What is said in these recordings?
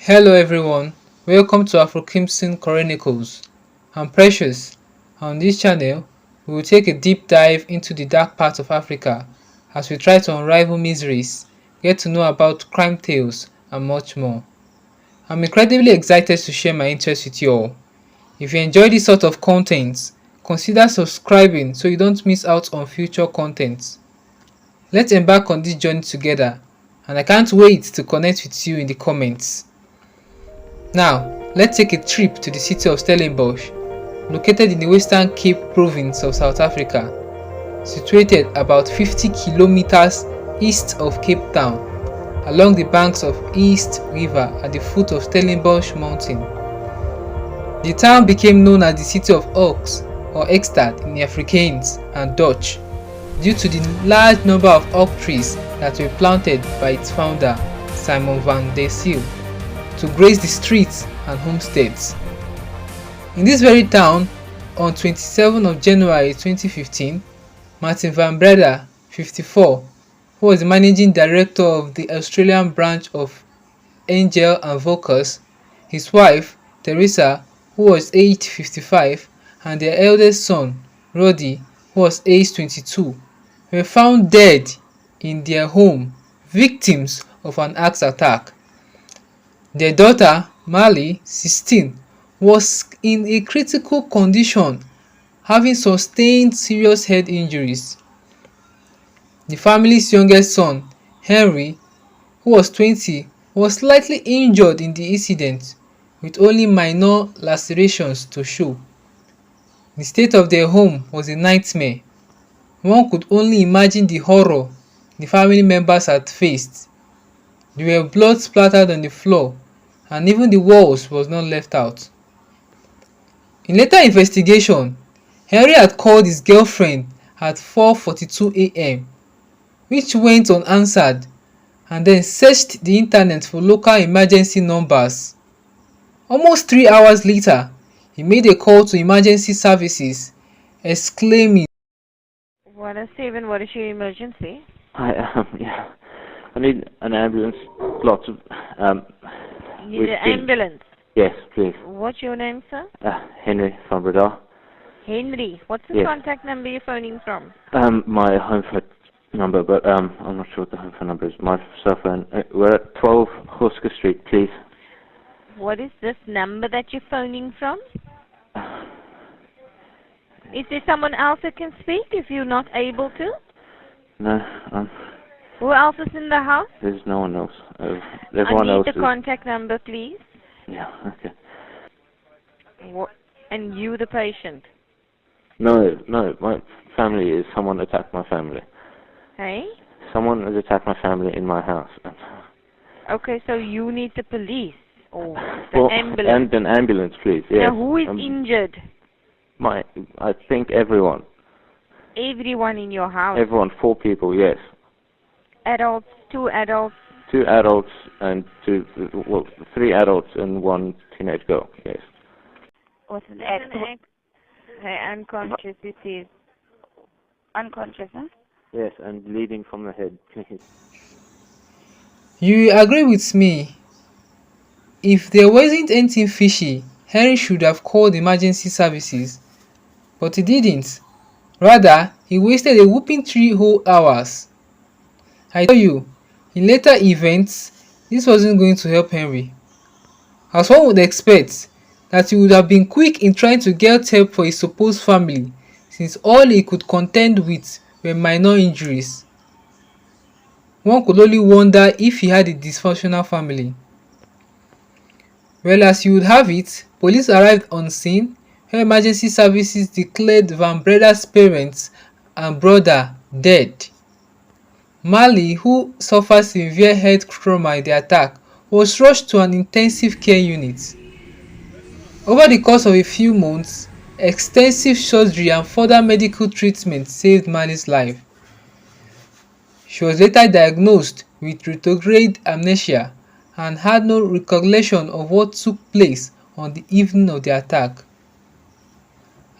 Hello everyone, welcome to Afro Crimson Chronicles. I'm Precious. On this channel, we will take a deep dive into the dark parts of Africa as we try to unravel mysteries, get to know about crime tales, and much more. I'm incredibly excited to share my interest with you all. If you enjoy this sort of content, consider subscribing so you don't miss out on future content. Let's embark on this journey together, and I can't wait to connect with you in the comments. Now, let's take a trip to the city of Stellenbosch, located in the Western Cape province of South Africa, situated about 50 kilometers east of Cape Town, along the banks of East River at the foot of Stellenbosch Mountain. The town became known as the City of Oaks or Ekstad in Afrikaans and Dutch due to the large number of oak trees that were planted by its founder, Simon van der Seal, to grace the streets and homesteads. In this very town, on 27 of January 2015, Martin van Breda, 54, who was the managing director of the Australian branch of Angel and Vocus, his wife, Teresa, who was aged 55, and their eldest son, Roddy, who was aged 22, were found dead in their home, victims of an axe attack. Their daughter, Marley, 16, was in a critical condition, having sustained serious head injuries. The family's youngest son, Henry, who was 20, was slightly injured in the incident, with only minor lacerations to show. The state of their home was a nightmare. One could only imagine the horror the family members had faced. There were blood splattered on the floor, and even the walls was not left out. In later investigation, Henry had called his girlfriend at 4:42 a.m., which went unanswered, and then searched the internet for local emergency numbers. Almost 3 hours later, he made a call to emergency services, exclaiming, What is your emergency? Yeah. I need an ambulance. Lots of You need an ambulance. Yes, please. What's your name, sir? Henry van Breda. Henry. What's the Yes. contact number you're phoning from? My home phone number, but I'm not sure what the home phone number is. My cell phone. We're at 12 Horsker Street, please. What is this number that you're phoning from? Is there someone else that can speak if you're not able to? No, Who else is in the house? there's no one else. I Everyone need else the contact number, please. Yeah, okay. And you, the patient. No, my family is. Someone attacked my family. Hey? Someone has attacked my family in my house. Okay, so you need the police or the ambulance. And an ambulance, please. Yes. Now, who is injured? I think everyone. Everyone in your house. Everyone, 4 people, yes. Adults, 2 adults. 2 adults and 3 adults and 1 teenage girl, yes. What's an act? Hey, unconscious, it is. Unconscious, huh? Yes, and bleeding from the head, please. "You agree with me? If there wasn't anything fishy, Henry should have called emergency services, but he didn't. Rather, he wasted a whopping 3 whole hours. I tell you, in later events, this wasn't going to help Henry. As one would expect, that he would have been quick in trying to get help for his supposed family, since all he could contend with were minor injuries. One could only wonder if he had a dysfunctional family. Well, as you would have it, police arrived on scene where emergency services declared Van Breda's parents and brother dead. Marley, who suffered severe head trauma in the attack, was rushed to an intensive care unit. Over the course of a few months, extensive surgery and further medical treatment saved Marley's life. She was later diagnosed with retrograde amnesia and had no recollection of what took place on the evening of the attack.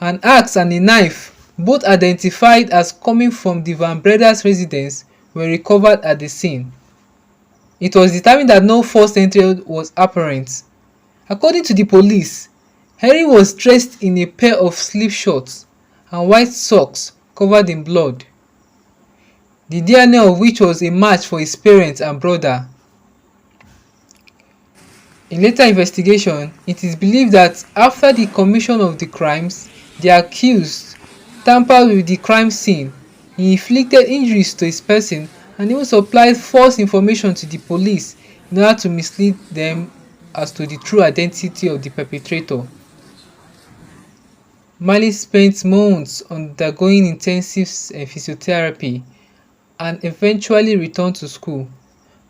An axe and a knife, both identified as coming from the Van Breda's residence, were recovered at the scene. It was determined that no forced entry was apparent. According to the police, Henry was dressed in a pair of sleeve shorts and white socks covered in blood, the DNA of which was a match for his parents and brother. In later investigation, it is believed that after the commission of the crimes, the accused tampered with the crime scene, he inflicted injuries to his person, and even supplied false information to the police in order to mislead them as to the true identity of the perpetrator. Marley spent months undergoing intensive physiotherapy and eventually returned to school,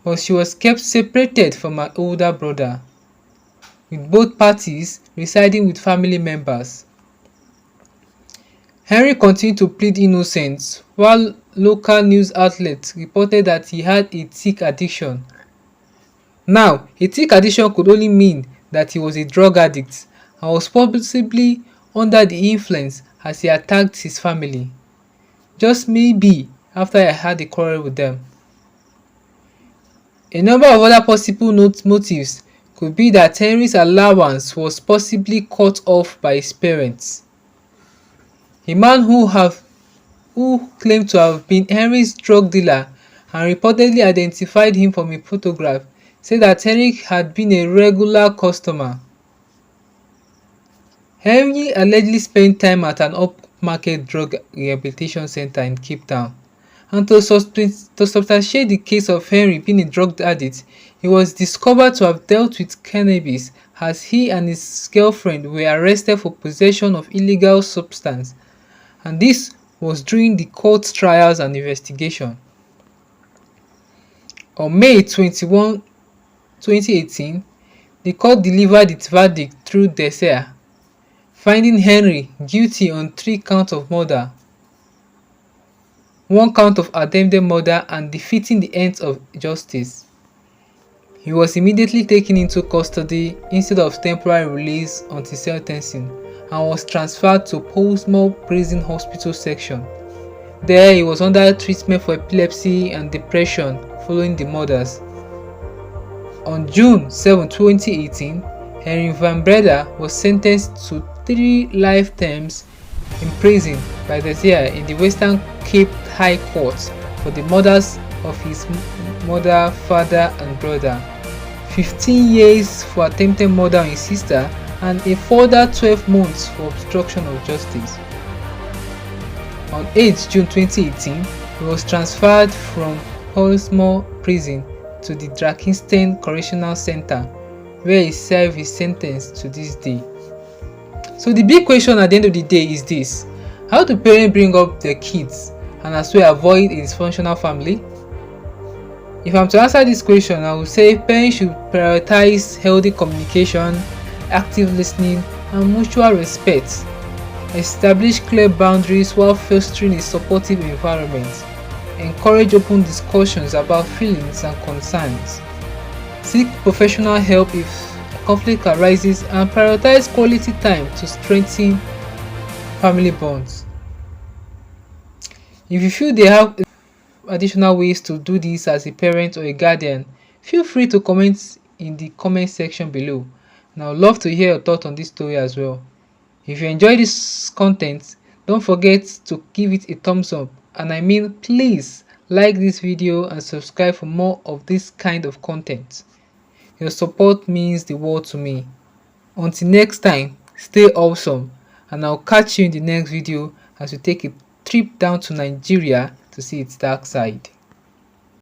but she was kept separated from her older brother, with both parties residing with family members. Henry continued to plead innocence, while local news outlets reported that he had a tic addiction. Now, a tic addiction could only mean that he was a drug addict and was possibly under the influence as he attacked his family, just maybe after I had a quarrel with them. A number of other possible motives could be that Henry's allowance was possibly cut off by his parents. A man who claimed to have been Henry's drug dealer and reportedly identified him from a photograph said that Henry had been a regular customer. Henry allegedly spent time at an upmarket drug rehabilitation center in Cape Town. And to substantiate the case of Henry being a drug addict, he was discovered to have dealt with cannabis as he and his girlfriend were arrested for possession of illegal substance, and this was during the court trials and investigation. On May 21, 2018, the court delivered its verdict through decer, finding Henry guilty on 3 counts of murder, 1 count of attempted murder, and defeating the ends of justice. He was immediately taken into custody instead of temporary release until sentencing, and was transferred to Portsmouth Prison Hospital section. There he was under treatment for epilepsy and depression following the murders. On June 7, 2018, Henry Van Breda was sentenced to 3 life terms in prison by the DCI in the Western Cape High Court for the murders of his mother, father and brother, 15 years for attempted murder on his sister, and a further 12 months for obstruction of justice. On 8 June 2018, he was transferred from Portsmouth Prison to the Drakenstein Correctional Center, where he served his sentence to this day. So the big question at the end of the day is this: how do parents bring up their kids and as well avoid a dysfunctional family? If I'm to answer this question, I would say parents should prioritize healthy communication, active listening, and mutual respect. Establish clear boundaries while fostering a supportive environment. Encourage open discussions about feelings and concerns. Seek professional help if conflict arises, and prioritize quality time to strengthen family bonds. If you feel they have additional ways to do this as a parent or a guardian, feel free to comment in the comment section below, and I would love to hear your thoughts on this story as well. If you enjoy this content, don't forget to give it a thumbs up, and I mean please like this video and subscribe for more of this kind of content. Your support means the world to me. Until next time, stay awesome, and I'll catch you in the next video as we take a trip down to Nigeria to see its dark side.